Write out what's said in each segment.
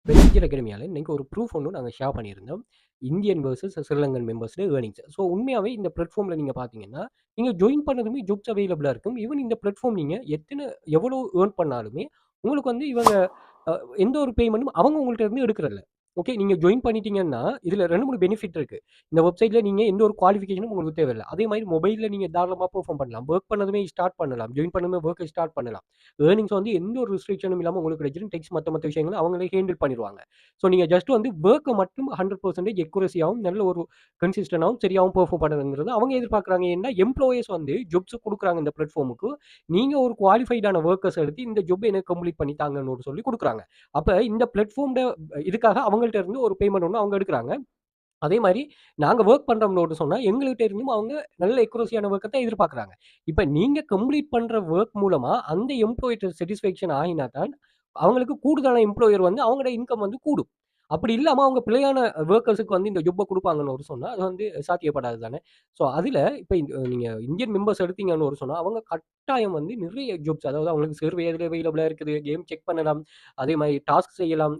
வெல்ஃபியர் அகாடமியால இன்னைக்கு ஒரு ப்ரூஃப் ஒண்ணு நாங்க ஷேர் பண்ணியிருந்தோம். இந்தியன் வெர்சஸ் ஸ்ரீலங்கன் மெம்பர்ஸ்ட ஏர்னிங்ஸ். ஸோ உண்மையாவே இந்த பிளாட்ஃபார்ம்ல நீங்க பார்த்தீங்கன்னா, நீங்க ஜாயின் பண்ணதுமே ஜாப்ஸ் அவைலபிளா இருக்கும். ஈவன் இந்த பிளாட்ஃபார்ம் நீங்க எவ்வளோ ஏர்ன் பண்ணாலுமே, உங்களுக்கு வந்து இவங்க அ எந்த ஒரு பேமெண்ட்டும் அவங்க உங்கள்ட்ட இருந்து எடுக்குறதில்ல. ஓகே. நீங்க ஜாயின் பண்ணிட்டீங்கன்னா, இதுல 2, 3 பெனிஃபிட் இருக்கு. இந்த வெப்சைட்ல நீங்க எந்த ஒரு குவாலிஃபிகேஷனும் உங்களுக்கு தேவையில்ல. அதே மாரி மொபைல்ல நீங்க தாராளமா பெர்ஃபார்ம் பண்ணலாம். வொர்க் பண்ணதுமே ஸ்டார்ட் பண்ணலாம். ஜாயின் பண்ணதுமே வொர்க்க ஸ்டார்ட் பண்ணலாம். ஏர்னிங்ஸ் வந்து எந்த ஒரு ரெஸ்ட்ரிக்ஷனும் இல்லாம உங்களுக்கு கிடைச்சிரும். டெக்ஸ்ட் மத்த விஷயங்கள அவங்களே ஹேண்டில் பண்ணிருவாங்க. ஸோ நீங்க ஜஸ்ட் வந்து வொர்க்க மட்டும் 100% அக்யூரசியாவும், நல்ல ஒரு கன்சிஸ்டன்டாவும், சரியாவும் பெர்ஃபார்ம் பண்ணணுங்கிறது அவங்க எதிர்பார்க்குறாங்க. ஏன்னா, எம்ப்ளாயர்ஸ் வந்து ஜாப்ஸ் குடுக்குறாங்க இந்த பிளாட்ஃபார்முக்கு. நீங்க ஒரு குவாலிஃபைடான வொர்க்கர்ஸ் எடுத்து இந்த ஜாப் எனக்கு கம்ப்ளீட் பண்ணி தாங்கன்னு சொல்லி குடுக்குறாங்க. அப்ப இந்த பிளாட்ஃபார்ம்ட இதுக்காக அவங்கள்ட்ட இருந்து ஒரு பேமெண்ட் ஒண்ணு அவங்க எடுக்குறாங்க. அதே மாரி நாங்க வொர்க் பண்றோம்னு சொன்னா, எங்கள்ட்ட இருந்தும் அவங்க நல்ல அக்யூரசியான வொர்க்க தான் எதிர்பார்க்குறாங்க. இப்ப நீங்க கம்ப்ளீட் பண்ற வொர்க் மூலமா அந்த எம்ப்ளாயி சாட்டிஸ்ஃபேக்ஷன் ஆயினா தான், அவங்களுக்கு கூடுதலான எம்ப்ளாயர் வந்து அவங்களோட இன்கம் வந்து கூடும். அப்படி இல்லாம அவங்க பிழையான வொர்க்கர்ஸ்க்கு வந்து இந்த ஜாப்ப குடுப்பாங்கன்னு ஒரு சொன்னா, அது வந்து சாத்தியப்படாது தானே. ஸோ அதுல இப்ப நீங்க இந்தியன் மெம்பர்ஸ் எடுத்தீங்கன்னு ஒரு சொன்னா, அவங்க கட்டாயம் வந்து நிறைய ஜாப்ஸ் அதாவது அவங்களுக்கு சர்வே எதுல அவைலபிளா இருக்குது, கேம் செக் பண்ணலாம், அதே மாரி டாஸ்க் செய்யலாம்,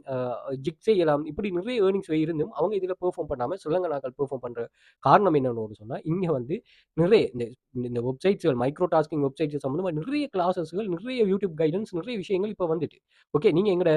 ஜிக் செய்யலாம். இப்படி நிறைய ஏர்னிங்ஸ் இருந்தும் அவங்க இதுல பெர்ஃபார்ம் பண்ணாம சிலங்கனாக்கள் பெர்ஃபார்ம் பண்ற காரணம் என்னன்னு ஒரு சொன்னா, இங்க வந்து நிறைய இந்த இந்த வெப்சைட்ஸ்கள் மைக்ரோ டாஸ்கிங் வெப்சைட்ஸ் சம்மந்தமா நிறைய கிளாஸஸ்கள், நிறைய யூடியூப் கைடன்ஸ், நிறைய விஷயங்கள் இப்ப வந்துட்டு. ஓகே. நீங்க எங்கட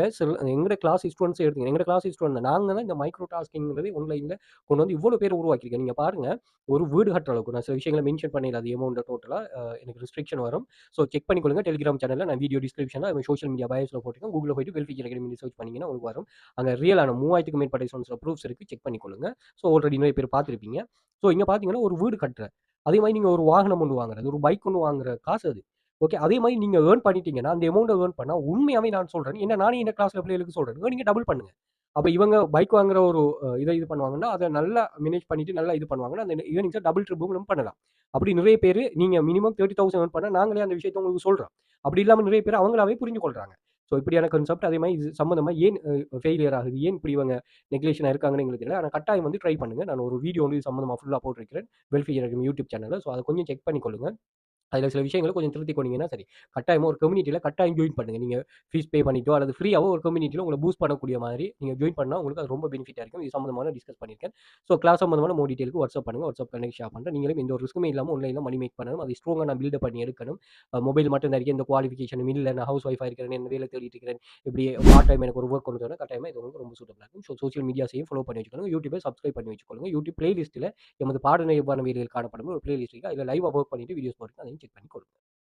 கிளாஸ் ஸ்டூடண்ட்ஸே எடுத்தீங்க. எங்கட கிளாஸ் ஸ்டூடண்ட் தான். நாங்க தான் இந்த மைக்ரோ டாஸ்கிங்கிறதே ஆன்லைன்ல கொண்டு வந்து இவ்வளோ பேர் உருவாக்கியிருக்கோம். நீங்க பாருங்க, ஒரு வீடு கட்டுற அளவுக்கு நான் சில விஷயங்கள மென்ஷன் பண்ணல. அது அமௌண்ட் டோட்டலா எனக்கு ரெஸ்ட்ரிக்ஷன் வரும். ஸோ செக் பண்ணிக்கொள்ளுங்க. டெலிகிராம் சேனல்ல நான் வீடியோ டிஸ்கிரிப்ஷன்ல சோசியல் மீடியா பயோஸ்ல போட்டிருக்கேன். கூகுள்ல போயிட்டு வெல்ஃபிகேர் அகாடமி சர்ச் பண்ணீங்கன்னா உங்களுக்கு வரும். அங்க ரியலான 3000க்கும் மேற்பட்ட ஸ்டூடண்ட்ஸ்ல ப்ரூஃப்ஸ் இருக்கு. செக் பண்ணிக்கொள்ளுங்க. ஸோ ஆல்ரெடி நிறைய பேர் பார்த்திருப்பீங்க. ஸோ இங்க பார்த்தீங்கன்னா, ஒரு வீடு கட்டுற அதே மாரி நீங்க ஒரு வாகனம் ஒண்ணு வாங்குறது, ஒரு பைக் ஒண்ணு வாங்குற காசு அது. ஓகே. அதே மாரி நீங்க ஏர்ன் பண்ணிட்டீங்கன்னா, அந்த அமௌண்ட்ட ஏர்ன் பண்ணா உண்மையாவே நான் சொல்றேன். ஏன்னா நானே இந்த கிளாஸ்ல பிள்ளைகளுக்கு சொல்றேன். ஏர்னிங்க டபுள் பண்ணுங்க. அப்ப இவங்க பைக் வாங்குற ஒரு இது பண்ணுவாங்கன்னா, அத நல்லா மேனேஜ் பண்ணிட்டு நல்லா இது பண்ணுவாங்கன்னா, அந்த ஏர்னிங்ஸ டபுள் ட்ரிபிளும் பண்ணலாம். அப்படி நிறைய பேரு நீங்க மினிமம் 30,000 ஏர்ன் பண்ணா நாங்களே அந்த விஷயத்த உங்களுக்கு சொல்றோம். அப்படி இல்லாம நிறைய பேர் அவங்களாவே புரிஞ்சு கொள்றாங்க. ஸோ இப்படியான கான்செப்ட் அதே மாரி இது சம்மந்தமா ஏன் ஃபெயிலியர் ஆகுது? ஏன் இப்படி இவங்க நெக்லெக்ஷனா இருக்காங்கன்னு எங்களுக்கு தெரியல. ஆனா கட்டாயம் வந்து ட்ரை பண்ணுங்க. நான் ஒரு வீடியோ வந்து இது சம்மந்தமா ஃபுல்லா போட்டிருக்கிறேன். வெல்ஃபியர் அகாடமி யூடியூப் சேனல்ல. ஸோ அத கொஞ்சம் செக் பண்ணிக்கொள்ளுங்க. அதில சில விஷயங்கள கொஞ்சம் திருத்திக் கொண்டீங்கன்னா சரி. கட்டாயமா ஒரு கம்யூனிட்டில கட்டாயம் ஜாயின் பண்ணுங்க. நீங்க ஃபீஸ் பே பண்ணிட்டோ அல்லது ஃப்ரீயாவோ ஒரு கம்யூனிட்டில உங்கள பூஸ்ட் பண்ணக்கூடிய மாரி நீங்க ஜாயின் பண்ணா உங்களுக்கு அது ரொம்ப பெனிஃபிட்டா இருக்கும். இது சம்மந்தமா டிஸ்கஸ் பண்ணியிருக்கேன். ஸோ கிளாஸ் சம்மந்தமான மோர் டீட்டெயிலுக்கு வாட்ஸ்அப் பண்ணுங்க. வாட்ஸ்அப் கனெக்ட் ஷேர் பண்றேன். நீங்களும் எந்த ஒரு ரிஸ்க்குமே இல்லாம ஆன்லைன்ல மணி மேக் பண்ணணும். அதை ஸ்ட்ராங்கா நான் பில்டப் பண்ணி எடுக்கணும். மொபைல் மட்டும் தான் இருக்கு. எந்த குவாலிஃபிகேஷனும் இல்ல. நான் ஹவுஸ் ஒய்ஃபா இருக்கிறேன். என்ன வேலை தேடிட்டு இருக்கிறேன். இப்படி பார்ட் டைம் எனக்கு ஒரு வொர்க் கொண்டு வரணும். கட்டாயமா இது உங்களுக்கு ரொம்ப சூட்டபிளா இருக்கும். ஸோ சோசியல் மீடியாஸையும் ஃபாலோ பண்ணி வச்சுக்கோங்க. யூடியூபை சப்ஸ்கிரைப் பண்ணி வச்சுக்கொள்ளுங்க. யூடியூப் பிளேலிஸ்ட்ல எமது பாடநெறி வேலைகள் காணப்படும் ஒரு பிளேலிஸ்ட் இருக்கு. அதில லைவா வொர்க் பண்ணிட்டு வீடியோஸ் போட்டுருக்கேன். அதையும் செக் பண்ணிக்கொள்ளுங்க.